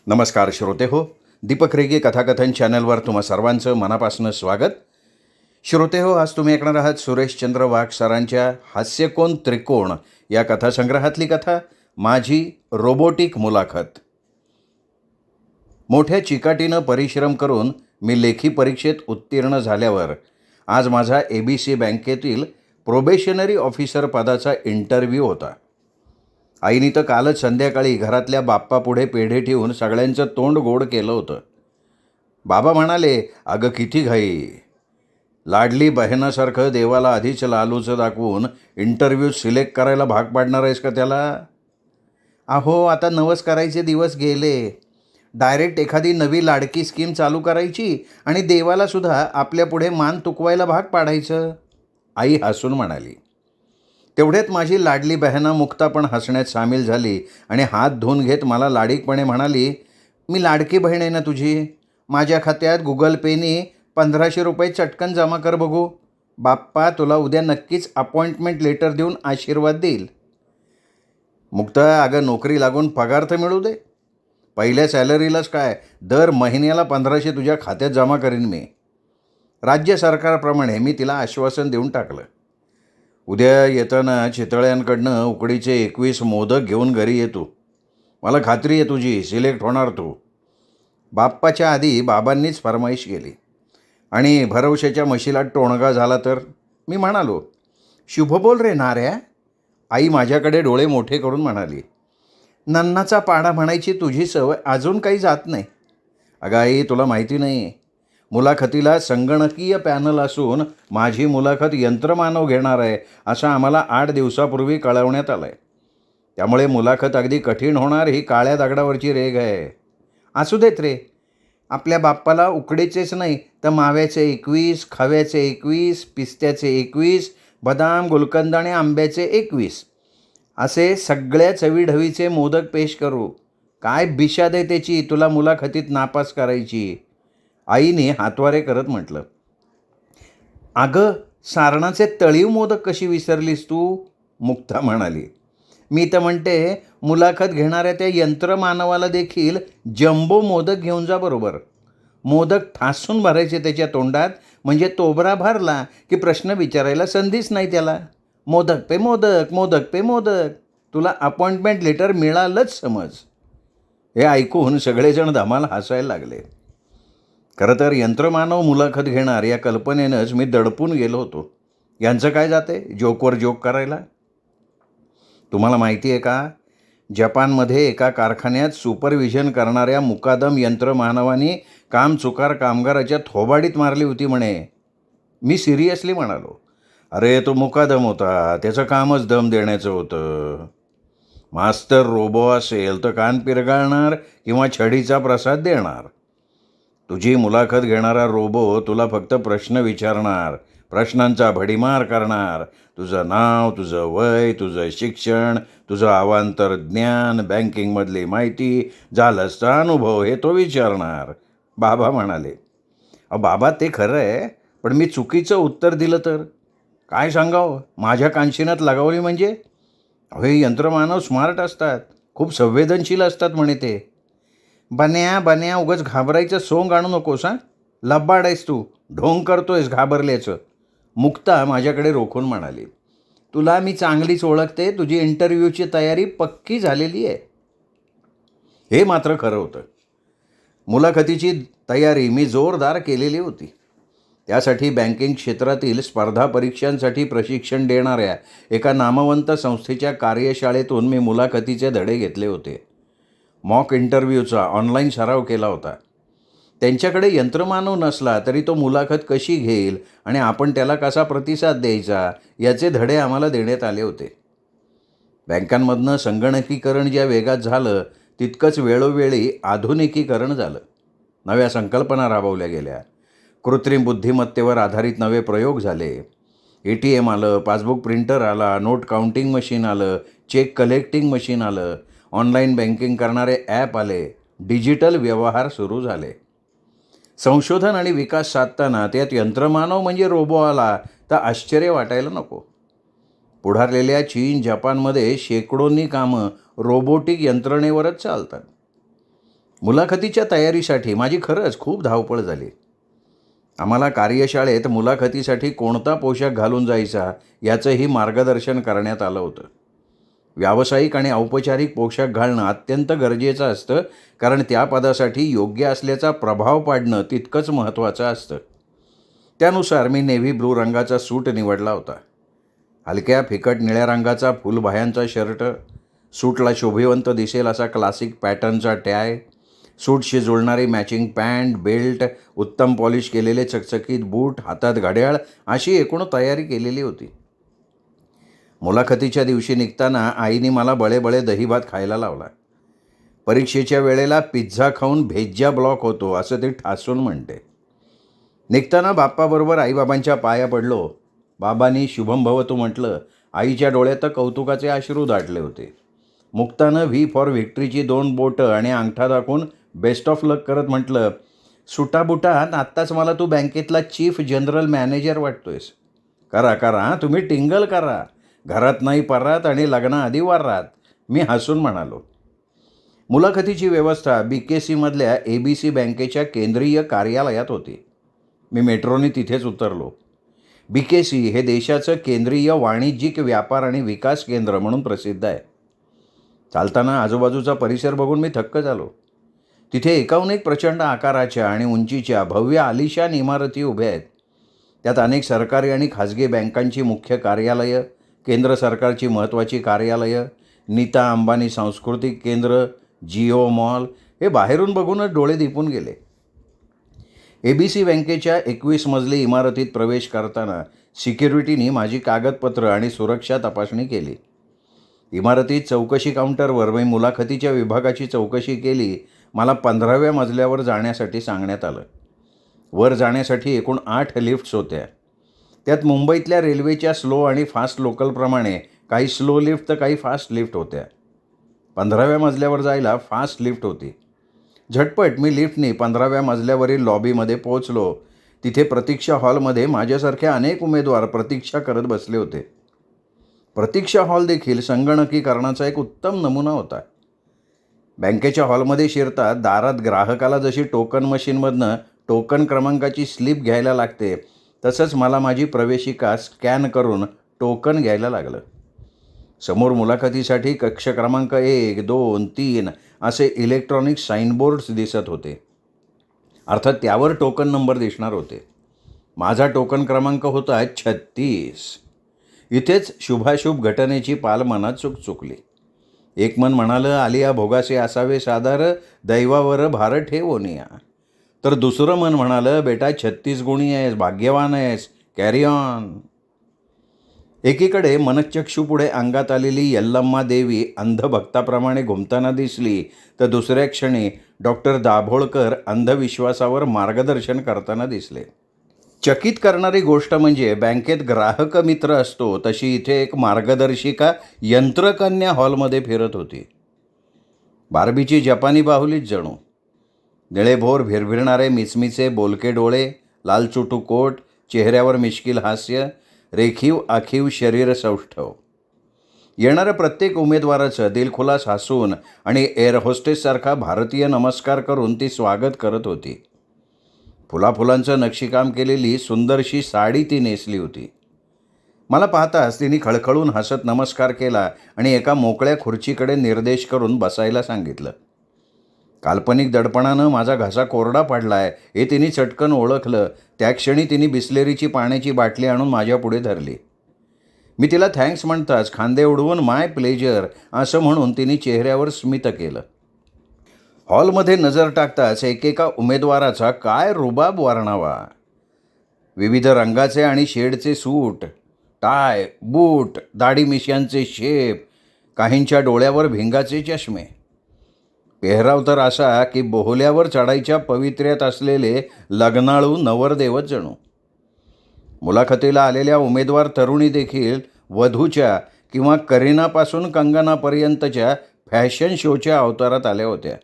नमस्कार श्रोते हो. दीपक रेगे कथाकथन चॅनलवर तुम्हा सर्वांचं मनापासून स्वागत. श्रोते हो, आज तुम्ही ऐकणार आहात सुरेशचंद्र वाघ सरांच्या हास्यकोन त्रिकोण या कथासंग्रहातली कथा माझी रोबोटिक मुलाखत. मोठ्या चिकाटीनं परिश्रम करून मी लेखी परीक्षेत उत्तीर्ण झाल्यावर आज माझा ABC बँकेतील प्रोबेशनरी ऑफिसर पदाचा इंटरव्ह्यू होता. आईने तर कालच संध्याकाळी घरातल्या बाप्पापुढे पेढे ठेवून सगळ्यांचं तोंड गोड केलं होतं. बाबा म्हणाले, अगं किती घाई, लाडली बहिणासारखं देवाला आधीच लालूचं दाखवून इंटरव्ह्यू सिलेक्ट करायला भाग पाडणार आहेस का त्याला? अहो, आता नवस करायचे दिवस गेले. डायरेक्ट एखादी नवी लाडकी स्कीम चालू करायची आणि देवालासुद्धा आपल्यापुढे मान तुकवायला भाग पाडायचं, आई हसून म्हणाली. तेवढ्यात माझी लाडली बहिणा मुक्ता पण हसण्यात सामील झाली आणि हात धुवून घेत मला लाडीकपणे म्हणाली, मी लाडकी बहीण आहे ना तुझी. माझ्या खात्यात गुगल पेनी 1500 रुपये चटकन जमा कर बघू. बाप्पा तुला उद्या नक्कीच अपॉइंटमेंट लेटर देऊन आशीर्वाद देईल. मुक्ता, अगं नोकरी लागून पगार तर मिळू दे. पहिल्या सॅलरीलाच काय, दर महिन्याला 1500 तुझ्या खात्यात जमा करीन मी. राज्य सरकारप्रमाणे मी तिला आश्वासन देऊन टाकलं. उद्या येताना चितळ्यांकडनं उकडीचे 21 मोदक घेऊन घरी येतो. मला खात्री आहे तुझी सिलेक्ट होणार तू. बाप्पाच्या आधी बाबांनीच फरमाईश केली आणि भरवशाच्या म्हशीला टोणगा झाला तर? मी म्हणालो, शुभ बोल रे नाऱ्या. आई माझ्याकडे डोळे मोठे करून म्हणाली, नन्नाचा पाडा म्हणायची तुझी सवय अजून काही जात नाही. अगं आई, तुला माहिती नाही, मुलाखतीला संगणकीय पॅनल असून माझी मुलाखत यंत्रमानव घेणार आहे असं आम्हाला 8 दिवसापूर्वी कळवण्यात आलं आहे. त्यामुळे मुलाखत अगदी कठीण होणार ही काळ्या दगडावरची रेघ आहे. असू देत रे, आपल्या बाप्पाला उकडीचेच नाही तर माव्याचे 21, खव्याचे 21, पिस्त्याचे 21, बदाम, गुलकंद आणि आंब्याचे 21 असे सगळ्या चवीढवीचे मोदक पेश करू. काय बिशाद आहे त्याची तुला मुलाखतीत नापास करायची, आईने हातवारे करत म्हटलं. अगं, सारणाचे तळीव मोदक कशी विसरलीस तू? मुक्ता म्हणाली. मी तर म्हणते मुलाखत घेणाऱ्या त्या यंत्रमानवाला देखील जम्बो मोदक घेऊन जा बरोबर. मोदक ठासून भरायचे त्याच्या तोंडात, म्हणजे तोबरा भरला की प्रश्न विचारायला संधीच नाही त्याला. मोदक पे मोदक, मोदक पे मोदक, तुला अपॉइंटमेंट लेटर मिळालंच समज. हे ऐकून सगळेजण धमाल हसायला लागले. खरं तर यंत्रमानव मुलाखत घेणार या कल्पनेनंच मी दडपून गेलो होतो. यांचं काय जाते जोकवर जोक करायला. तुम्हाला माहिती आहे का, जपानमध्ये एका कारखान्यात सुपरविजन करणाऱ्या मुकादम यंत्रमानवानी काम चुकार कामगाराच्या थोबाडीत मारली होती म्हणे. मी सिरियसली म्हणालो, अरे तो मुकादम होता, त्याचं कामच दम देण्याचं होतं. मास्तर रोबो असेल तर कान पिरगाळणार किंवा छडीचा प्रसाद देणार. तुझी मुलाखत घेणारा रोबो तुला फक्त प्रश्न विचारणार, प्रश्नांचा भडीमार करणार. तुझं नाव, तुझं वय, तुझं शिक्षण, तुझं अवांतर ज्ञान, बँकिंगमधली माहिती, झालंसचा अनुभव हे तो विचारणार. बाबा म्हणाले, बाबा ते खरं आहे, पण मी चुकीचं उत्तर दिलं तर काय सांगावं? माझ्या कानशिनात लगावली म्हणजे? हे यंत्रमानव स्मार्ट असतात, खूप संवेदनशील असतात म्हणे ते. बन्या उगाच घाबरायचं सोंग आणू नकोस हां. लब्बाड आहेस तू, ढोंग करतोयस घाबरल्याचं, मुक्ता माझ्याकडे रोखून म्हणाली. तुला मी चांगलीच ओळखते, तुझी इंटरव्ह्यूची तयारी पक्की झालेली आहे. हे मात्र खरं होतं. मुलाखतीची तयारी मी जोरदार केलेली होती. त्यासाठी बँकिंग क्षेत्रातील स्पर्धा परीक्षांसाठी प्रशिक्षण देणाऱ्या एका नामवंत संस्थेच्या कार्यशाळेतून मी मुलाखतीचे धडे घेतले होते. मॉक इंटरव्ह्यूचा ऑनलाईन सराव केला होता. त्यांच्याकडे यंत्रमानव नसला तरी तो मुलाखत कशी घेईल आणि आपण त्याला कसा प्रतिसाद द्यायचा याचे धडे आम्हाला देण्यात आले होते. बँकांमधनं संगणकीकरण ज्या वेगात झालं तितकंच वेळोवेळी आधुनिकीकरण झालं. नव्या संकल्पना राबवल्या गेल्या. कृत्रिम बुद्धिमत्तेवर आधारित नवे प्रयोग झाले. ATM आलं, पासबुक प्रिंटर आला, नोट काउंटिंग मशीन आलं, चेक कलेक्टिंग मशीन आलं, ऑनलाईन बँकिंग करणारे ॲप आले, डिजिटल व्यवहार सुरू झाले. संशोधन आणि विकास साधताना त्यात यंत्रमानव म्हणजे रोबो आला तर आश्चर्य वाटायला नको. पुढारलेल्या चीन, जपानमध्ये शेकडोंनी कामं रोबोटिक यंत्रणेवरच चालतात. मुलाखतीच्या तयारीसाठी माझी खरंच खूप धावपळ झाली. आम्हाला कार्यशाळेत मुलाखतीसाठी कोणता पोशाख घालून जायचा याचंही मार्गदर्शन करण्यात आलं होतं. व्यावसायिक आणि औपचारिक पोशाख घालणं अत्यंत गरजेचं असतं, कारण त्या पदासाठी योग्य असल्याचा प्रभाव पाडणं तितकंच महत्त्वाचं असतं. त्यानुसार मी नेव्ही ब्लू रंगाचा सूट निवडला होता. हलक्या फिकट निळ्या रंगाचा फुलबाह्यांचा शर्ट, सूटला शोभिवंत दिसेल असा क्लासिक पॅटर्नचा टाय, सूटशी जुळणारी मॅचिंग पॅन्ट, बेल्ट, उत्तम पॉलिश केलेले चकचकीत बूट, हातात घड्याळ अशी एकूण तयारी केलेली होती. मुलाखतीच्या दिवशी निघताना आईने मला बळेबळे दहीभात खायला लावला. परीक्षेच्या वेळेला पिझ्झा खाऊन भेज्जा ब्लॉक होतो असं ती ठासून म्हणते. निघताना बाप्पाबरोबर आईबाबांच्या पाया पडलो. बाबांनी शुभम भवतु म्हटलं. आईच्या डोळ्यात कौतुकाचे अश्रू दाटले होते. मुक्तानं व्ही फॉर व्हिक्ट्रीची 2 बोटं आणि अंगठा दाखवून बेस्ट ऑफ लक करत म्हटलं, सुटाबुटात आत्ताच मला तू बँकेतला चीफ जनरल मॅनेजर वाटतोयस. करा करा, तुम्ही टिंगल करा. घरात नाही परात आणि लग्नाआधी वारात, मी हसून म्हणालो. मुलाखतीची व्यवस्था BKCमधल्या ABC बँकेच्या केंद्रीय कार्यालयात होती. मी मेट्रोने तिथेच उतरलो. BKC हे देशाचं केंद्रीय वाणिज्यिक व्यापार आणि विकास केंद्र म्हणून प्रसिद्ध आहे. चालताना आजूबाजूचा परिसर बघून मी थक्क झालो. तिथे एकाहून एक प्रचंड आकाराच्या आणि उंचीच्या भव्य आलिशान इमारती उभ्या आहेत. त्यात अनेक सरकारी आणि खाजगी बँकांची मुख्य कार्यालयं, केंद्र सरकारची महत्त्वाची कार्यालयं, नीता अंबानी सांस्कृतिक केंद्र, जिओ मॉल हे बाहेरून बघूनच डोळे दिपून गेले. ABC बँकेच्या 21 मजली इमारतीत प्रवेश करताना सिक्युरिटीनी माझी कागदपत्रं आणि सुरक्षा तपासणी केली. इमारतीत चौकशी काउंटरवर मी मुलाखतीच्या विभागाची चौकशी केली. मला 15व्या मजल्यावर जाण्यासाठी सांगण्यात आलं. वर जाण्यासाठी एकूण 8 लिफ्ट्स होत्या. त्यात मुंबईतल्या रेल्वेच्या स्लो आणि फास्ट लोकलप्रमाणे काही स्लो लिफ्ट तर काही फास्ट लिफ्ट होत्या. 15व्या मजल्यावर जायला फास्ट लिफ्ट होती. झटपट मी लिफ्टने 15व्या मजल्यावरील लॉबीमध्ये पोहोचलो. तिथे प्रतीक्षा हॉलमध्ये माझ्यासारखे अनेक उमेदवार प्रतीक्षा करत बसले होते. प्रतीक्षा हॉल देखील संगणकीकरणाचा एक उत्तम नमुना होता. बँकेच्या हॉलमध्ये शिरतात दारात ग्राहकाला जशी टोकन मशीनमधनं टोकन क्रमांकाची स्लिप घ्यायला लागते, तसंच मला माझी प्रवेशिका स्कॅन करून टोकन घ्यायला लागलं. समोर मुलाखतीसाठी कक्ष क्रमांक 1, 2, 3 असे इलेक्ट्रॉनिक साईनबोर्ड्स दिसत होते. अर्थात त्यावर टोकन नंबर दिसणार होते. माझा टोकन क्रमांक होता 36. इथेच शुभाशुभ घटनेची पाल मनात चुकचुकली. एक मन म्हणालं, आलिया भोगासे असावे सादर, दैवावर भार ठेवोनिया. तर दुसरं मन म्हणालं, बेटा 36 गुणी आहेस, भाग्यवान आहेस, कॅरी ऑन. एकीकडे मनचक्षूपुढे अंगात आलेली यल्लम्मा देवी अंधभक्ताप्रमाणे घुमताना दिसली, तर दुसऱ्या क्षणी डॉक्टर दाभोळकर अंधविश्वासावर मार्गदर्शन करताना दिसले. चकित करणारी गोष्ट म्हणजे बँकेत ग्राहक मित्र असतो तशी इथे एक मार्गदर्शिका यंत्रकन्या हॉलमध्ये फिरत होती. बार्बीची जपानी बाहुलीच जणू. निळेभोर भिरभिरणारे मिचमिचे बोलके डोळे, लालचुटू कोट, चेहऱ्यावर मिश्किल हास्य, रेखीव आखीव शरीर सौष्ठव. येणाऱ्या प्रत्येक उमेदवाराचं दिलखुलास हसून आणि एअर होस्टेससारखा भारतीय नमस्कार करून ती स्वागत करत होती. फुलाफुलांचं नक्षीकाम केलेली सुंदरशी साडी ती नेसली होती. मला पाहताच तिने खळखळून हसत नमस्कार केला आणि एका मोकळ्या खुर्चीकडे निर्देश करून बसायला सांगितलं. काल्पनिक दडपणानं माझा घसा कोरडा पडलाय हे तिने चटकन ओळखलं. त्या क्षणी तिने बिस्लेरीची पाण्याची बाटली आणून माझ्या पुढे धरली. मी तिला थँक्स म्हणताच खांदे उडवून माय प्लेजर असं म्हणून तिने चेहऱ्यावर स्मित केलं. हॉलमध्ये नजर टाकताच एकेका उमेदवाराचा काय रुबाब वर्णावा. विविध रंगाचे आणि शेडचे सूट, टाय, बूट, दाढी मिश्यांचे शेप, काहींच्या डोळ्यावर भिंगाचे चष्मे. पेहराव तर असा की बोहल्यावर चढायच्या पवित्र्यात असलेले लग्नाळू नवरदेवच जणू. मुलाखतीला आलेल्या उमेदवार तरुणी देखील वधूच्या किंवा करीनापासून कंगनापर्यंतच्या फॅशन शोच्या अवतारात आल्या होत्या.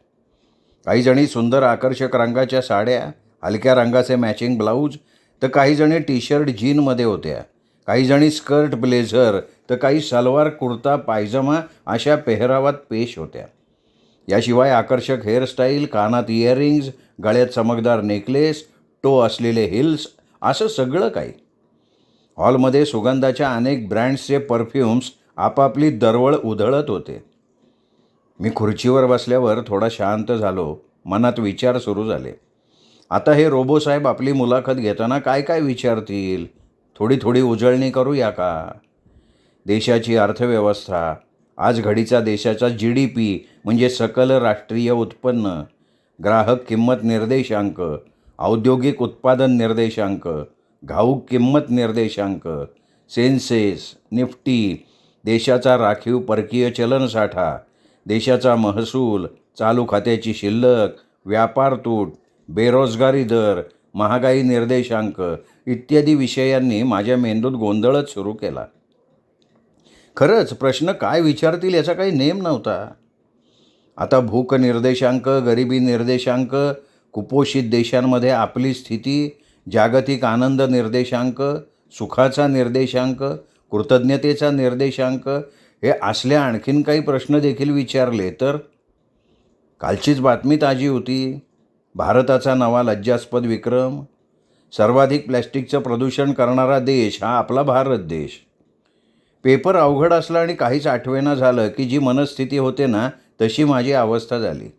काही जणी सुंदर आकर्षक रंगाच्या साड्या, हलक्या रंगाचे मॅचिंग ब्लाऊज, तर काही जणी टी-शर्ट जीनमध्ये होत्या. काही जणी स्कर्ट ब्लेझर, तर काही सलवार कुर्ता पायजमा अशा पेहरावात पेश होत्या. याशिवाय आकर्षक हेअरस्टाईल, कानात इयरिंग्ज, गळ्यात चमकदार नेकलेस, टो असलेले हिल्स, असं सगळं काही. हॉलमध्ये सुगंधाच्या अनेक ब्रँड्सचे परफ्युम्स आपापली दरवळ उधळत होते. मी खुर्चीवर बसल्यावर थोडा शांत झालो. मनात विचार सुरू झाले. आता हे रोबोसाहेब आपली मुलाखत घेताना काय काय विचारतील? थोडी थोडी उजळणी करूया का? देशाची अर्थव्यवस्था, आज घडीचा देशाचा GDP म्हणजे सकल राष्ट्रीय उत्पन्न, ग्राहक किंमत निर्देशांक, औद्योगिक उत्पादन निर्देशांक, घाऊक किंमत निर्देशांक, सेन्सेस, निफ्टी, देशाचा राखीव परकीय चलनसाठा, देशाचा महसूल, चालू खात्याची शिल्लक, व्यापार तूट, बेरोजगारी दर, महागाई निर्देशांक इत्यादी विषयांनी माझ्या मेंदूत गोंधळच सुरू केला. खरंच प्रश्न काय विचारतील याचा काही नेम नव्हता. आता भूक निर्देशांक, गरिबी निर्देशांक, कुपोषित देशांमध्ये आपली स्थिती, जागतिक आनंद निर्देशांक, सुखाचा निर्देशांक, कृतज्ञतेचा निर्देशांक, हे असल्या आणखीन काही प्रश्न देखील विचारले तर? कालचीच बातमी ताजी होती. भारताचा नवा लज्जास्पद विक्रम. सर्वाधिक प्लॅस्टिकचं प्रदूषण करणारा देश हा आपला भारत देश. पेपर अवघड असला आणि काहीच आठवेना झालं की जी मनस्थिती होते ना, तशी माझी अवस्था झाली.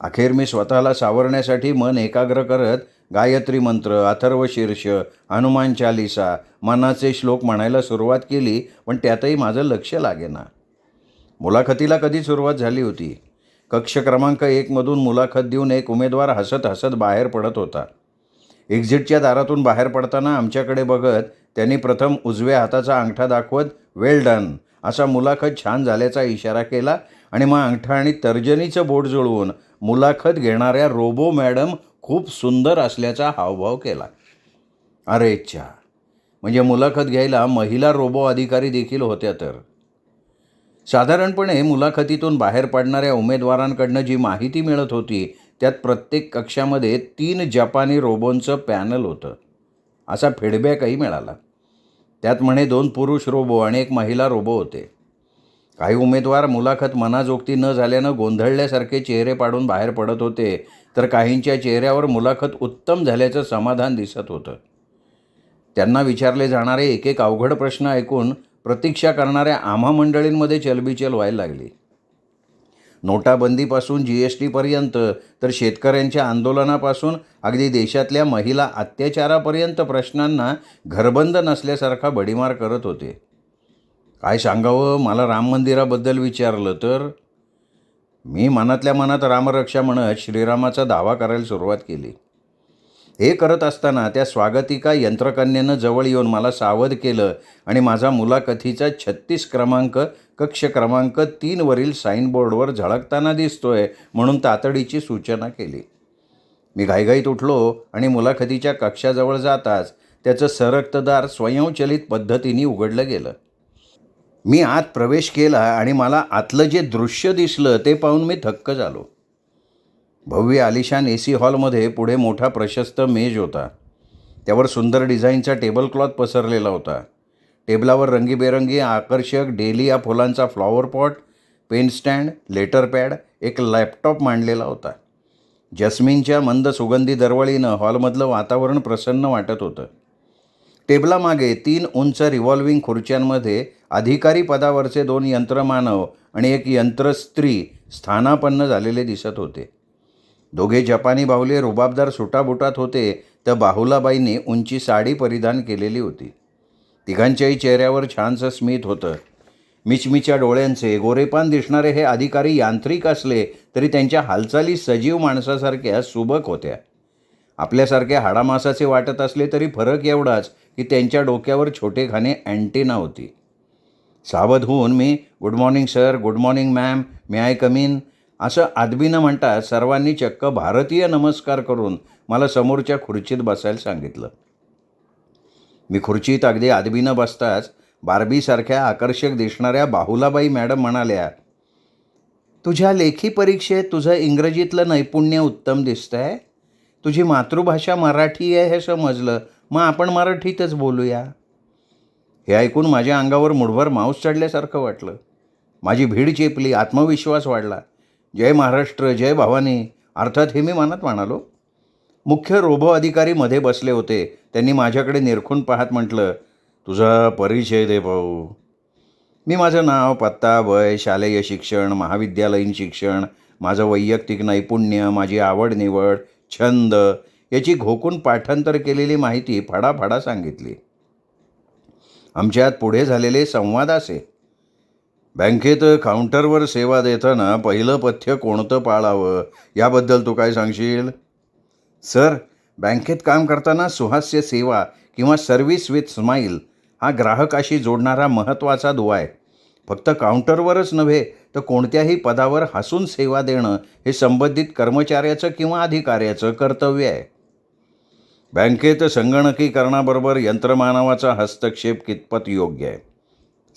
अखेर मी स्वतःला सावरण्यासाठी मन एकाग्र करत गायत्री मंत्र, अथर्व शीर्ष, हनुमान चालिसा, मनाचे श्लोक म्हणायला सुरुवात केली. पण त्यातही माझं लक्ष लागेना. मुलाखतीला कधी सुरुवात झाली होती. कक्ष क्रमांक 1मधून मुलाखत देऊन एक उमेदवार हसत हसत बाहेर पडत होता. एक्झिटच्या दारातून बाहेर पडताना आमच्याकडे बघत त्यांनी प्रथम उजव्या हाताचा अंगठा दाखवत वेल डन असा मुलाखत छान झाल्याचा इशारा केला आणि मग अंगठा आणि तर्जनीचं बोट जुळवून मुलाखत घेणाऱ्या रोबो मॅडम खूप सुंदर असल्याचा हावभाव केला. अरे च्छा, म्हणजे मुलाखत घ्यायला महिला रोबो अधिकारी देखील होत्या तर. साधारणपणे मुलाखतीतून बाहेर पडणाऱ्या उमेदवारांकडनं जी माहिती मिळत होती त्यात प्रत्येक कक्षामध्ये 3 जपानी रोबोंचं पॅनल होतं असा फीडबॅकही मिळाला. त्यात म्हणे 2 पुरुष रोबो आणि 1 महिला रोबो होते. काही उमेदवार मुलाखत मनाजोगती न झाल्यानं गोंधळल्यासारखे चेहरे पाडून बाहेर पडत होते, तर काहींच्या चेहऱ्यावर मुलाखत उत्तम झाल्याचं समाधान दिसत होतं. त्यांना विचारले जाणारे एक एक अवघड प्रश्न ऐकून प्रतीक्षा करणाऱ्या आम्हा मंडळींमध्ये चलबिचल व्हायला लागली. नोटाबंदीपासून GSTपर्यंत तर शेतकऱ्यांच्या आंदोलनापासून अगदी देशातल्या महिला अत्याचारापर्यंत प्रश्नांना घरबंद नसल्यासारखा भडीमार करत होते. काय सांगावं, मला राम मंदिराबद्दल विचारलं तर मी मनातल्या मनात रामरक्षा म्हणत श्रीरामाचा दावा करायला सुरुवात केली. हे करत असताना त्या स्वागतिका यंत्रकन्येनं जवळ येऊन मला सावध केलं आणि माझा मुलाखतीचा 36 क्रमांक कक्ष क्रमांक 3वरील साईनबोर्डवर झळकताना दिसतोय म्हणून तातडीची सूचना केली. मी घाईघाईत उठलो आणि मुलाखतीच्या कक्षाजवळ जाताच त्याचं सरकतं दार स्वयंचलित पद्धतीने उघडलं गेलं. मी आत प्रवेश केला आणि मला आतलं जे दृश्य दिसलं ते पाहून मी थक्क झालो. भव्य आलिशान AC हॉलमध्ये पुढे मोठा प्रशस्त मेज होता. त्यावर सुंदर डिझाईनचा टेबलक्लॉथ पसरलेला होता. टेबलावर रंगीबेरंगी आकर्षक डेलिया फुलांचा flower pot, pen stand, letter pad, एक लॅपटॉप मांडलेला होता. जस्मिनच्या मंद सुगंधी दरवळीनं हॉलमधलं वातावरण प्रसन्न वाटत होतं. टेबलामागे 3 उंच रिव्हॉल्विंग खुर्च्यांमध्ये अधिकारी पदावरचे 2 यंत्रमानव आणि 1 यंत्रस्त्री स्थानापन्न झालेले दिसत होते. दोघे जपानी बाहुले रुबाबदार सुटाबुटात होते, तर बाहुलाबाईंनी उंची साडी परिधान केलेली होती. तिघांच्याही चेहऱ्यावर छानसं स्मित होतं. मिचमिच्या डोळ्यांचे गोरेपान दिसणारे हे अधिकारी यांत्रिक असले तरी त्यांच्या हालचाली सजीव माणसासारख्या सुबक होत्या. आपल्यासारख्या हाडामासाचे वाटत असले तरी फरक एवढाच की त्यांच्या डोक्यावर छोटेखाने अँटेना होती. सावध होऊन मी good morning sir, good morning ma'am, may I come in असं आदबीनं म्हणतात सर्वांनी चक्क भारतीय नमस्कार करून मला समोरच्या खुर्चीत बसायला सांगितलं. मी खुर्चीत अगदी आदबीनं बसताच बार्बीसारख्या आकर्षक दिसणाऱ्या बाहुलाबाई मॅडम म्हणाल्या, तुझ्या लेखी परीक्षेत तुझं इंग्रजीतलं नैपुण्य उत्तम दिसतंय. तुझी मातृभाषा मराठी आहे हे समजलं, मग आपण मराठीतच बोलूया. हे ऐकून माझ्या अंगावर मुठभर मांस चढल्यासारखं वाटलं. माझी भीड चेपली, आत्मविश्वास वाढला. जय महाराष्ट्र, जय भवानी, अर्थात हे मी मनात म्हणालो. मुख्य रोबो अधिकारी मध्ये बसले होते. त्यांनी माझ्याकडे निरखून पाहत म्हटलं, तुझा परिचय दे भाऊ. मी माझं नाव, पत्ता, वय, शालेय शिक्षण, महाविद्यालयीन शिक्षण, माझं वैयक्तिक नैपुण्य, माझी आवड निवड, छंद याची घोकून पाठांतर केलेली माहिती फडाफडा सांगितली. आमच्यात पुढे झालेले संवाद असे. बँकेत काउंटरवर सेवा देताना पहिलं पथ्य कोणतं पाळावं याबद्दल तू काय सांगशील? सर, बँकेत काम करताना सुहास्य सेवा किंवा सर्व्हिस विथ स्माईल हा ग्राहकाशी जोडणारा महत्त्वाचा दुवा आहे. फक्त काउंटरवरच नव्हे तर कोणत्याही पदावर हसून सेवा देणं हे संबंधित कर्मचाऱ्याचं किंवा अधिकाऱ्याचं कर्तव्य आहे. बँकेत संगणकीकरणाबरोबर यंत्रमानवाचा हस्तक्षेप कितपत योग्य आहे?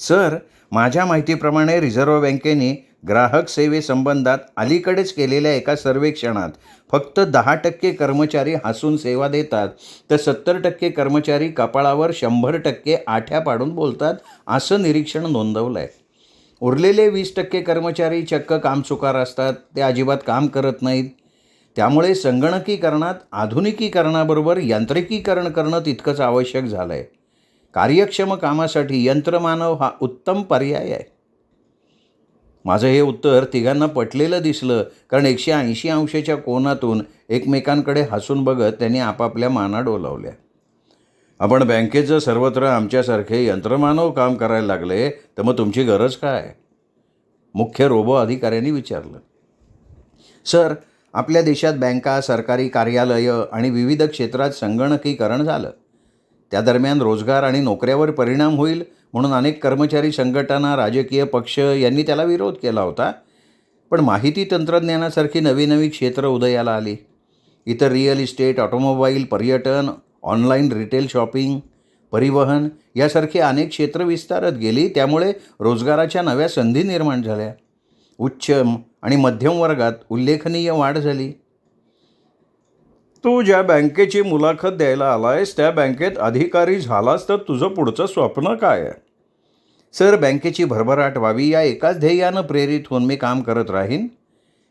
सर, माझ्या माहितीप्रमाणे रिझर्व्ह बँकेने ग्राहक सेवेसंबंधात अलीकडेच केलेल्या एका सर्वेक्षणात फक्त 10% कर्मचारी हसून सेवा देतात, तर 70% कर्मचारी कपाळावर 100% आठ्या पाडून बोलतात असं निरीक्षण नोंदवलं आहे. उरलेले 20% कर्मचारी चक्क कामचुकार असतात, ते अजिबात काम करत नाहीत. त्यामुळे संगणकीकरणात आधुनिकीकरणाबरोबर यांत्रिकीकरण करणं तितकंच आवश्यक झालं आहे. कार्यक्षम कामासाठी यंत्रमानव हा उत्तम पर्याय आहे. माझं हे उत्तर तिघांना पटलेलं दिसलं, कारण 180 अंशाच्या कोनातून एकमेकांकडे हसून बघत त्यांनी आपापल्या माना डोलावल्या. आपण बँकेचं सर्वत्र आमच्यासारखे यंत्रमानव काम करायला लागले, तर मग तुमची गरज काय? मुख्य रोबो अधिकाऱ्यांनी विचारलं. सर, आपल्या देशात बँका, सरकारी कार्यालयं आणि विविध क्षेत्रात संगणकीकरण झालं. त्या दरम्यान रोजगार आणि नोकऱ्यावर परिणाम होईल म्हणून अनेक कर्मचारी संघटना, राजकीय पक्ष यांनी त्याला विरोध केला होता. पण माहिती तंत्रज्ञानासारखी नवी नवी क्षेत्र उदयाला आली. इतर रिअल इस्टेट, ऑटोमोबाईल, पर्यटन, ऑनलाईन रिटेल शॉपिंग, परिवहन यासारखी अनेक क्षेत्र विस्तारत गेली. त्यामुळे रोजगाराच्या नव्या संधी निर्माण झाल्या. उच्च आणि मध्यम वर्गात उल्लेखनीय वाढ झाली. तू ज्या बँकेची मुलाखत द्यायला आलायस त्या बँकेत अधिकारी झालास तर तुझं पुढचं स्वप्न काय आहे? सर, बँकेची भरभराट व्हावी या एकाच ध्येयानं प्रेरित होऊन मी काम करत राहीन.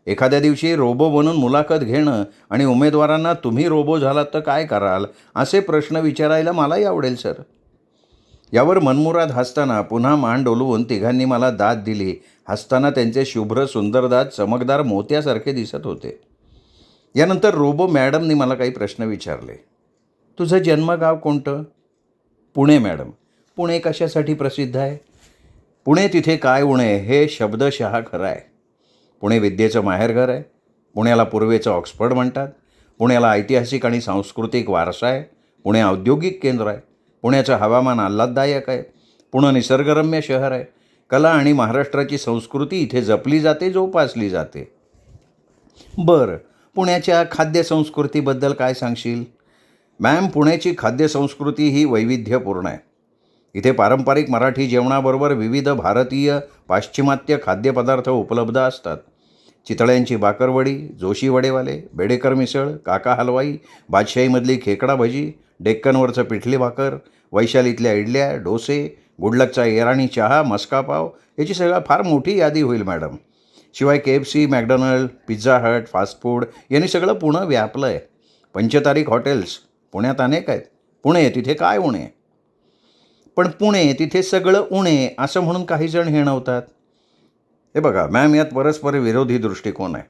एखाद्या दिवशी रोबो बनून मुलाखत घेणं आणि उमेदवारांना तुम्ही रोबो झालात तर काय कराल असे प्रश्न विचारायला मलाही आवडेल सर. यावर मनमुराद हसताना पुन्हा मान डोलवून तिघांनी मला दाद दिली. हसताना त्यांचे शुभ्र सुंदर दात चमकदार मोत्यासारखे दिसत होते. यानंतर रोबो मॅडमनी मला काही प्रश्न विचारले. तुझं जन्मगाव कोणतं? पुणे मॅडम. पुणे कशासाठी प्रसिद्ध आहे? पुणे तिथे काय उणे हे शब्दशः खरं आहे. पुणे विद्येचं माहेरघर आहे. पुण्याला पूर्वेचं ऑक्सफर्ड म्हणतात. पुण्याला ऐतिहासिक आणि सांस्कृतिक वारसा आहे. पुणे औद्योगिक केंद्र आहे. पुण्याचं हवामान आल्हाददायक आहे. पुणे निसर्गरम्य शहर आहे. कला आणि महाराष्ट्राची संस्कृती इथे जपली जाते, जोपासली जाते. बरं, पुण्याच्या खाद्यसंस्कृतीबद्दल काय सांगशील? मॅम, पुण्याची खाद्यसंस्कृती ही वैविध्यपूर्ण आहे. इथे पारंपरिक मराठी जेवणाबरोबर विविध भारतीय, पाश्चिमात्य खाद्यपदार्थ उपलब्ध असतात. चितळ्यांची बाकरवडी, जोशी वडेवाले, बेडेकर मिसळ, काका हलवाई, बादशाहीमधली खेकडा भजी, डेक्कनवरचं पिठली भाकर, वैशालीतल्या इडल्या, डोसे, गुडलकचा येराणी चहा, मस्का पाव याची सगळं फार मोठी यादी होईल मॅडम. शिवाय KFC, McDonald, Pizza Hut, fast food यांनी सगळं पुणं व्यापलं आहे. पंचतारीख हॉटेल्स पुण्यात अनेक आहेत. पुणे तिथे काय उणे? पण पुणे तिथे सगळं उणे असं म्हणून काही जण हिणवतात. हे बघा मॅम, यात परस्पर विरोधी दृष्टिकोन आहे.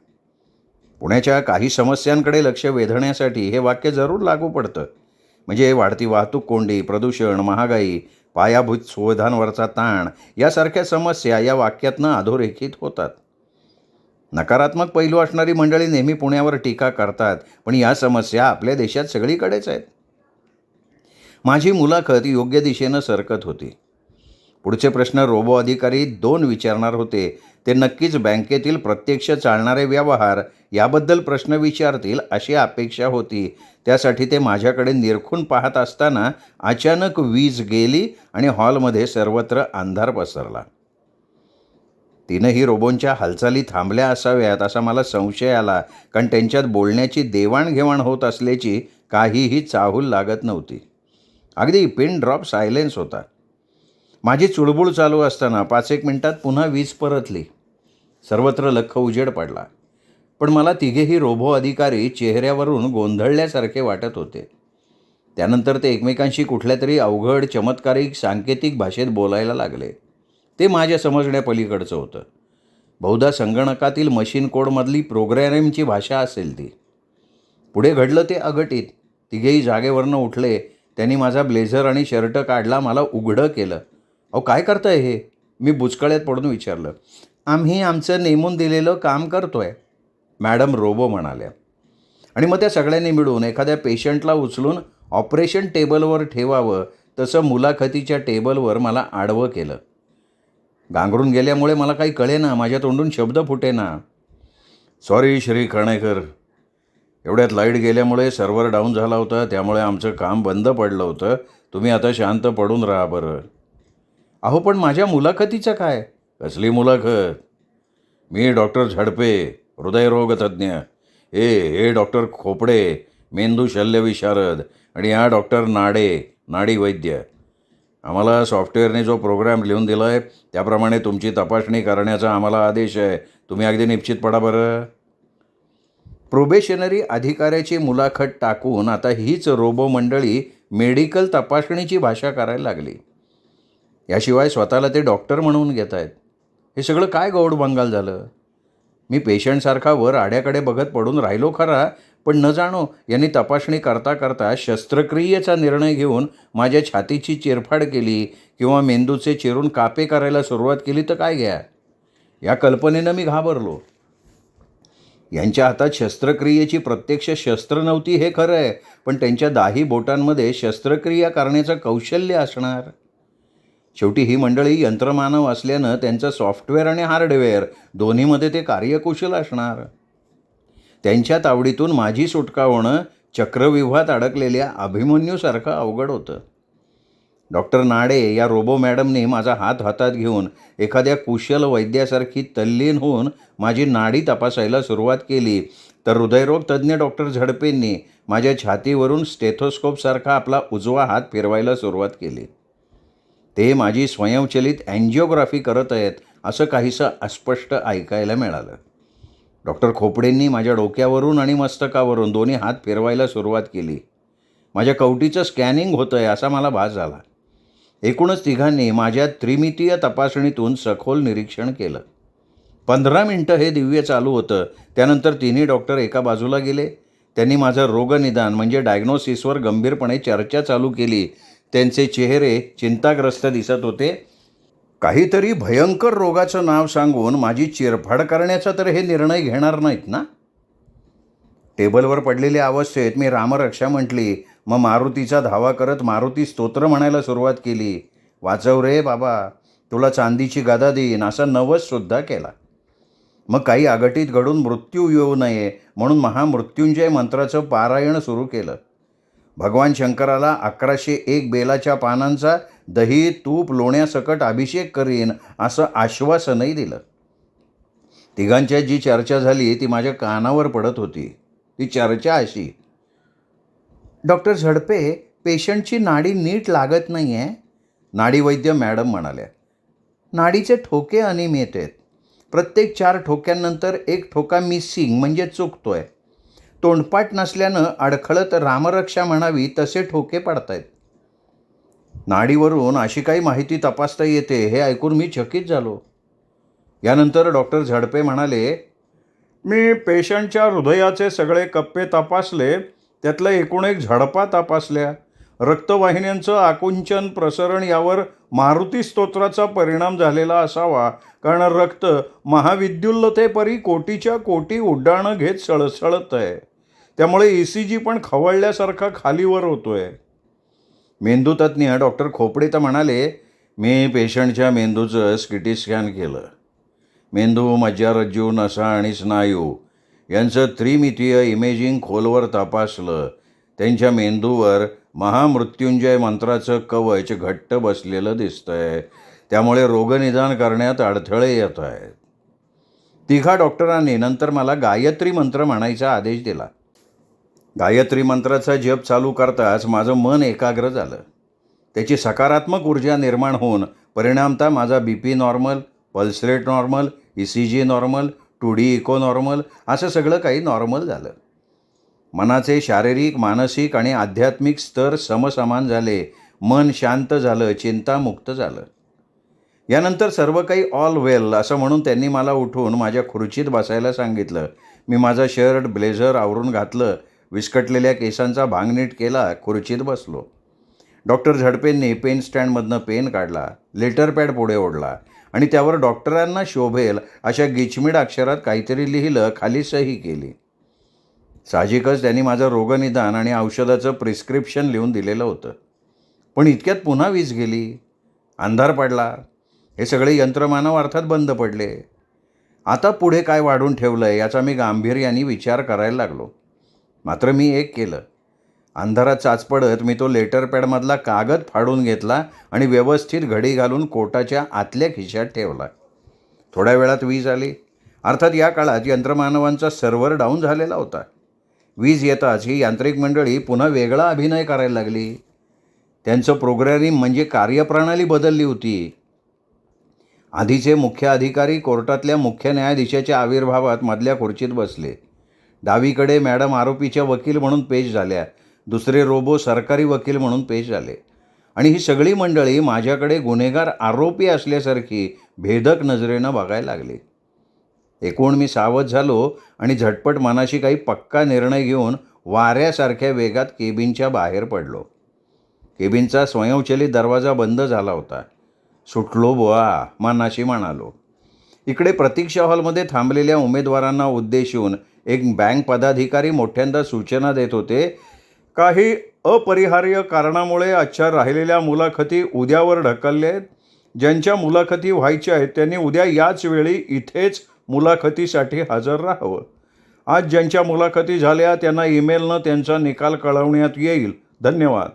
पुण्याच्या काही समस्यांकडे लक्ष वेधण्यासाठी हे वाक्य जरूर लागू पडतं. म्हणजे वाढती वाहतूक कोंडी, प्रदूषण, महागाई, पायाभूत सुविधांवरचा ताण यासारख्या समस्या या वाक्यातनं अधोरेखित होतात. नकारात्मक पैलू असणारी मंडळी नेहमी पुण्यावर टीका करतात, पण या समस्या आपल्या देशात सगळीकडेच आहेत. माझी मुलाखत योग्य दिशेनं सरकत होती. पुढचे प्रश्न रोबो अधिकारी 2 विचारणार होते. ते नक्कीच बँकेतील प्रत्यक्ष चालणारे व्यवहार याबद्दल प्रश्न विचारतील अशी अपेक्षा होती. त्यासाठी ते माझ्याकडे निरखून पाहत असताना अचानक वीज गेली आणि हॉलमध्ये सर्वत्र अंधार पसरला. तीनही रोबोंच्या हालचाली थांबल्या असाव्यात असा मला संशय आला, कारण त्यांच्यात बोलण्याची देवाणघेवाण होत असल्याची काहीही चाहूल लागत नव्हती. अगदी पिन ड्रॉप सायलेन्स होता. माझी चुळबुळ चालू असताना 5-1 मिनिटात पुन्हा वीज परतली. सर्वत्र लख्ख उजेड पडला. पण मला तिघेही रोबो अधिकारी चेहऱ्यावरून गोंधळल्यासारखे वाटत होते. त्यानंतर ते एकमेकांशी कुठल्या तरी अवघड चमत्कारिक सांकेतिक भाषेत बोलायला लागले. ते माझ्या समजण्यापलीकडचं होतं. बहुधा संगणकातील मशीन कोडमधली प्रोग्रॅमिंगची भाषा असेल ती. पुढे घडलं ते अघटित. तिघेही जागेवरनं उठले. त्यांनी माझा ब्लेझर आणि शर्ट काढला, मला उघडं केलं. अहो काय करताय हे? मी बुचकळ्यात पडून विचारलं. आम्ही आमचं नेमून दिलेलं काम करतोय, मॅडम रोबो म्हणाल्या. आणि मग त्या सगळ्यांनी मिळून एखाद्या पेशंटला उचलून ऑपरेशन टेबलवर ठेवावं तसं मुलाखतीच्या टेबलवर मला आडवं केलं. गांगरून गेल्यामुळे मला काही कळेना, माझ्या तोंडून शब्द फुटेना. सॉरी श्री कणेकर, एवढ्यात लाईट गेल्यामुळे सर्व्हर डाऊन झाला होता, त्यामुळे आमचं काम बंद पडलं होतं. तुम्ही आता शांत पडून राहा बरं. अहो पण माझ्या मुलाखतीचं काय? कसली मुलाखत? मी डॉक्टर झडपे, हृदयरोग तज्ज्ञ. हे डॉक्टर खोपडे, मेंदू शल्यविशारद. आणि हा डॉक्टर नाडे, नाडी वैद्य. आम्हाला सॉफ्टवेअरने जो प्रोग्राम लिहून दिला आहे त्याप्रमाणे तुमची तपासणी करण्याचा आम्हाला आदेश आहे. तुम्ही अगदी निश्चित पडा बरं. प्रोबेशनरी अधिकाऱ्याची मुलाखत टाकून आता हीच रोबो मंडळी मेडिकल तपासणीची भाषा करायला लागली. याशिवाय स्वतःला ते डॉक्टर म्हणून घेत आहेत. हे सगळं काय गौड बंगाल झालं? मी पेशंटसारखा वर आड्याकडे बघत पडून राहिलो खरा, पण न जाणो यांनी तपासणी करता करता शस्त्रक्रियेचा निर्णय घेऊन माझ्या छातीची चिरफाड केली किंवा मेंदूचे चिरून कापे करायला सुरुवात केली तर काय घ्या. या कल्पनेनं मी घाबरलो. यांच्या हातात शस्त्रक्रियेची प्रत्यक्ष शस्त्र नव्हती हे खरं आहे, पण त्यांच्या 10 बोटांमध्ये शस्त्रक्रिया करण्याचं कौशल्य असणार. शेवटी ही मंडळी यंत्रमानव असल्यानं त्यांचं सॉफ्टवेअर आणि हार्डवेअर दोन्हीमध्ये ते कार्यकुशल असणार. त्यांच्या तावडीतून माझी सुटका होणं चक्रव्यूहात अडकलेल्या अभिमन्यूसारखं अवघड होतं. डॉक्टर नाडे या रोबो मॅडमने माझा हात हातात घेऊन एखाद्या कुशल वैद्यासारखी तल्लीन होऊन माझी नाडी तपासायला सुरुवात केली, तर हृदयरोग तज्ज्ञ डॉक्टर झडपेंनी माझ्या छातीवरून स्टेथोस्कोपसारखा आपला उजवा हात फिरवायला सुरुवात केली. ते माझी स्वयंचलित अँजिओग्राफी करत आहेत असं काहीसं अस्पष्ट ऐकायला मिळालं. डॉक्टर खोपडेंनी माझ्या डोक्यावरून आणि मस्तकावरून दोन्ही हात फिरवायला सुरुवात केली. माझ्या कवटीचं स्कॅनिंग होतं आहे असा मला भास झाला. एकूणच तिघांनी माझ्या त्रिमितीय तपासणीतून सखोल निरीक्षण केलं. 15 मिनटं हे दिव्य चालू होतं. त्यानंतर तिन्ही डॉक्टर एका बाजूला गेले. त्यांनी माझं रोगनिदान म्हणजे डायग्नोसिसवर गंभीरपणे चर्चा चालू केली. त्यांचे चेहरे चिंताग्रस्त दिसत होते. काहीतरी भयंकर रोगाचं नाव सांगून माझी चिरफाड करण्याचा तर हे निर्णय घेणार नाहीत ना. टेबलवर पडलेल्या अवस्थेत मी रामरक्षा म्हटली. मग मारुतीचा धावा करत मारुती स्तोत्र म्हणायला सुरुवात केली. वाचव रे बाबा, तुला चांदीची गदा देईन असा नवससुद्धा केला. मग काही अघटित घडून मृत्यू येऊ नये म्हणून महामृत्युंजय मंत्राचं पारायण सुरू केलं. भगवान शंकराला 1101 बेलाच्या पानांचा दही तूप लोण्यासकट अभिषेक करीन असं आश्वासनही दिलं. तिघांच्यात जी चर्चा झाली ती माझ्या कानावर पडत होती. ती चर्चा अशी: डॉक्टर झडपे, पेशंटची नाडी नीट लागत नाही आहे, नाडीवैद्य मॅडम म्हणाल्या. नाडीचे ठोके अनियमित आहेत. प्रत्येक 4 ठोक्यांनंतर एक ठोका मिसिंग म्हणजे चुकतोय. तोंडपाठ नसल्यानं अडखळत रामरक्षा म्हणावी तसे ठोके पडत आहेत. नाडीवरून अशी काही माहिती तपासता येते हे ऐकून मी चकित झालो. यानंतर डॉक्टर झडपे म्हणाले, मी पेशंटच्या हृदयाचे सगळे कप्पे तपासले, त्यातलं एकूण एक झडपा तपासल्या. रक्तवाहिन्यांचं आकुंचन प्रसरण यावर मारुती स्तोत्राचा परिणाम झालेला असावा, कारण रक्त महाविद्युल्लतेपरी कोटीच्या कोटी उड्डाणं घेत सळसळत आहे. त्यामुळे ECG पण खवळल्यासारखा खालीवर होतोय. मेंदूतज्ज्ञ डॉक्टर खोपडे तर म्हणाले, मी पेशंटच्या मेंदूचं CT स्कॅन केलं. मेंदू, मज्जारज्जू, नसा आणि स्नायू यांचं त्रिमितीय इमेजिंग खोलवर तपासलं. त्यांच्या मेंदूवर महामृत्युंजय मंत्राचं कवच घट्ट बसलेलं दिसतंय. त्यामुळे रोगनिदान करण्यात अडथळे येत आहेत. तिघा डॉक्टरांनी नंतर मला गायत्री मंत्र म्हणायचा आदेश दिला. गायत्री मंत्राचा जप चालू करताच माझं मन एकाग्र झालं. त्याची सकारात्मक ऊर्जा निर्माण होऊन परिणामतः माझा BP normal, pulse rate normal, ECG normal, 2D echo normal, असं सगळं काही नॉर्मल झालं. मनाचे शारीरिक, मानसिक आणि आध्यात्मिक स्तर समसमान झाले. मन शांत झालं, चिंतामुक्त झालं. यानंतर सर्व काही ऑल वेल असं म्हणून त्यांनी मला उठून माझ्या खुर्चीत बसायला सांगितलं. मी माझा शर्ट, ब्लेझर आवरून घातलं, विस्कटलेल्या केसांचा भांग नीट केला, खुर्चीत बसलो. डॉक्टर झडपेंनी पेन स्टँडमधनं पेन काढला, लेटर पॅड पुढे ओढला आणि त्यावर डॉक्टरांना शोभेल अशा गिचमीड अक्षरात काहीतरी लिहिलं, खाली सही केली. साहजिकच त्यांनी माझं रोगनिदान आणि औषधाचं प्रिस्क्रिप्शन लिहून दिलेलं होतं. पण इतक्यात पुन्हा वीज गेली, अंधार पडला. हे सगळे यंत्रमानव अर्थात बंद पडले. आता पुढे काय वाढून ठेवलं आहे याचा मी गांभीर्याने विचार करायला लागलो. मात्र मी एक केलं. अंधारात चाचपडत मी तो लेटर पॅडमधला कागद फाडून घेतला आणि व्यवस्थित घडी घालून कोटाच्या आतल्या खिशात ठेवला. थोड्या वेळात वीज आली. अर्थात या काळात यंत्रमानवांचा सर्व्हर डाऊन झालेला होता. वीज येताच ही यांत्रिक मंडळी पुन्हा वेगळा अभिनय करायला लागली. त्यांचं प्रोग्रॅमिंग म्हणजे कार्यप्रणाली बदलली होती. आधीचे मुख्य अधिकारी कोर्टातल्या मुख्य न्यायाधीशाच्या आविर्भावात मधल्या खुर्चीत बसले. डावीकडे मॅडम आरोपीच्या वकील म्हणून पेश झाल्या. दुसरे रोबो सरकारी वकील म्हणून पेश झाले. आणि ही सगळी मंडळी माझ्याकडे गुन्हेगार आरोपी असल्यासारखी भेदक नजरेनं बघायला लागली. एकूण मी सावध झालो आणि झटपट मनाशी काही पक्का निर्णय घेऊन वाऱ्यासारख्या वेगात केबिनच्या बाहेर पडलो. केबिनचा स्वयंचलित दरवाजा बंद झाला होता. सुटलो बुवा, मनाशी म्हणालो. इकडे प्रतीक्षा हॉलमध्ये थांबलेल्या उमेदवारांना उद्देशून एक बँक पदाधिकारी मोठ्यांदा सूचना देत होते. काही अपरिहार्य कारणामुळे आजच्या राहिलेल्या मुलाखती उद्यावर ढकलले आहेत. ज्यांच्या मुलाखती व्हायच्या आहेत त्यांनी उद्या याच वेळी इथेच मुलाखतीसाठी हजर राहावं. आज ज्यांच्या मुलाखती झाल्या त्यांना ईमेलनं त्यांचा निकाल कळवण्यात येईल. धन्यवाद.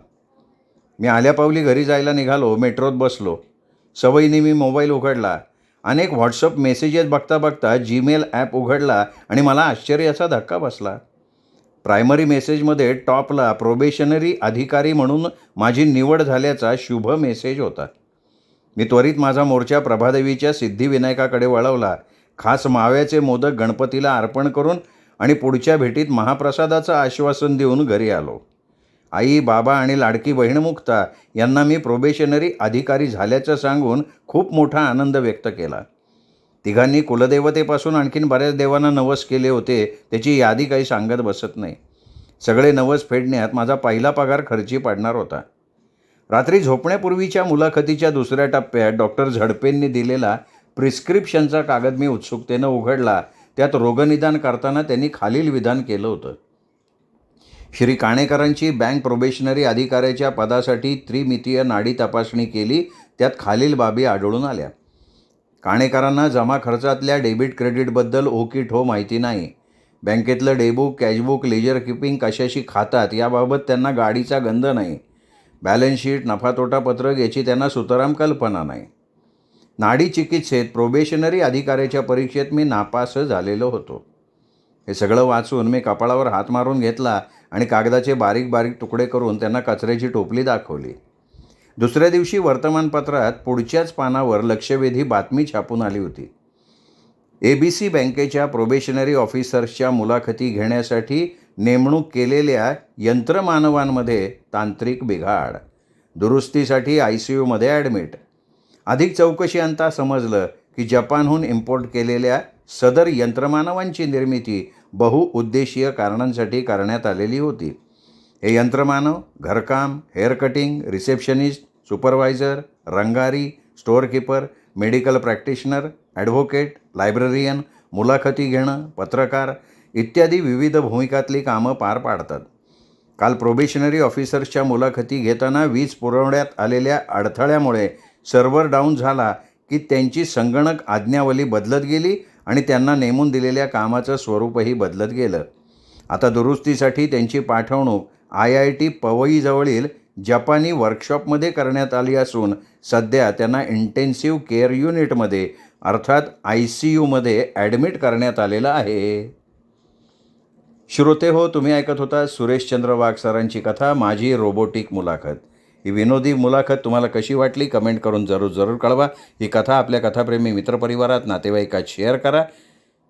मी आल्यापावली घरी जायला निघालो. मेट्रोत बसलो. सवयीने मी मोबाईल उघडला. अनेक व्हॉट्सअप मेसेजेस बघता बघता जीमेल ॲप उघडला आणि मला आश्चर्याचा धक्का बसला. प्रायमरी मेसेजमध्ये टॉपला प्रोबेशनरी अधिकारी म्हणून माझी निवड झाल्याचा शुभ मेसेज होता. मी त्वरित माझा मोर्चा प्रभादेवीच्या सिद्धिविनायकाकडे वळवला. खास माव्याचे मोदक गणपतीला अर्पण करून आणि पुढच्या भेटीत महाप्रसादाचं आश्वासन देऊन घरी आलो. आई, बाबा आणि लाडकी बहीण मुक्ता यांना मी प्रोबेशनरी अधिकारी झाल्याचं सांगून खूप मोठा आनंद व्यक्त केला. तिघांनी कुलदेवतेपासून आणखीन बऱ्याच देवांना नवस केले होते. त्याची यादी काही सांगत बसत नाही. सगळे नवस फेडण्यात माझा पहिला पगार खर्ची पडणार होता. रात्री झोपण्यापूर्वीच्या मुलाखतीच्या दुसऱ्या टप्प्यात डॉक्टर झडपेंनी दिलेला प्रिस्क्रिप्शनचा कागद मी उत्सुकतेनं उघडला. त्यात रोगनिदान करताना त्यांनी खालील विधान केलं होतं. श्री काणेकरांची बँक प्रोबेशनरी अधिकाऱ्याच्या पदासाठी त्रिमितीय नाडी तपासणी केली. त्यात खालील बाबी आढळून आल्या. काणेकरांना जमा खर्चातल्या डेबिट क्रेडिटबद्दल ओ की ठो माहिती नाही. बँकेतलं डेबुक, कॅशबुक, लेजर किपिंग कशाशी खातात याबाबत त्यांना गाडीचा गंध नाही. बॅलन्स शीट, नफा-तोटा पत्रक याची त्यांना सुतराम कल्पना नाही. नाडी चिकित्सेत प्रोबेशनरी अधिकाऱ्याच्या परीक्षेत मी नापास झालेलो होतो. हे सगळं वाचून मी कपाळावर हात मारून घेतला आणि कागदाचे बारीक बारीक तुकडे करून त्यांना कचऱ्याची टोपली दाखवली. दुसऱ्या दिवशी वर्तमानपत्रात पुढच्याच पानावर लक्षवेधी बातमी छापून आली होती. ABC बँकेच्या प्रोबेशनरी ऑफिसर्सच्या मुलाखती घेण्यासाठी नेमणूक केलेल्या यंत्रमानवांमध्ये तांत्रिक बिघाड, दुरुस्तीसाठी ICUमध्ये ॲडमिट. अधिक चौकशी अंता समजलं की जपानहून इम्पोर्ट केलेल्या सदर यंत्रमानवांची निर्मिती बहुउद्देशीय कारणांसाठी करण्यात आलेली होती. हे यंत्रमानव घरकाम, हेअर कटिंग, रिसेप्शनिस्ट, सुपरवायझर, रंगारी, storekeeper, medical practitioner, advocate, librarian, मुलाखती घेणं, पत्रकार इत्यादी विविध भूमिकातली कामं पार पाडतात. काल प्रोबेशनरी ऑफिसर्सच्या मुलाखती घेताना वीज पुरवण्यात आलेल्या अडथळ्यामुळे सर्व्हर डाऊन झाला की त्यांची संगणक आज्ञावली बदलत गेली आणि त्यांना नेमून दिलेल्या कामाचं स्वरूपही बदलत गेलं. आता दुरुस्तीसाठी त्यांची पाठवणूक IIT पवईजवळील जपानी वर्कशॉपमध्ये करण्यात आली असून सध्या त्यांना इंटेन्सिव्ह केअर युनिटमध्ये अर्थात ICUमध्ये ॲडमिट करण्यात आलेलं आहे. श्रोते हो, तुम्ही ऐकत होता सुरेशचंद्र वाघ सरांची कथा माझी रोबोटिक मुलाखत. ही विनोदी मुलाखत तुम्हाला कशी वाटली कमेंट करून जरूर कळवा. ही कथा आपल्या कथाप्रेमी मित्रपरिवारात नातेवाईकात शेअर करा.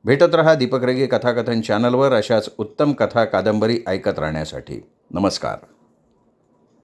भेटत रहा दीपक रेगे कथाकथन चॅनलवर अशाच उत्तम कथा कादंबरी ऐकत राहण्यासाठी. नमस्कार.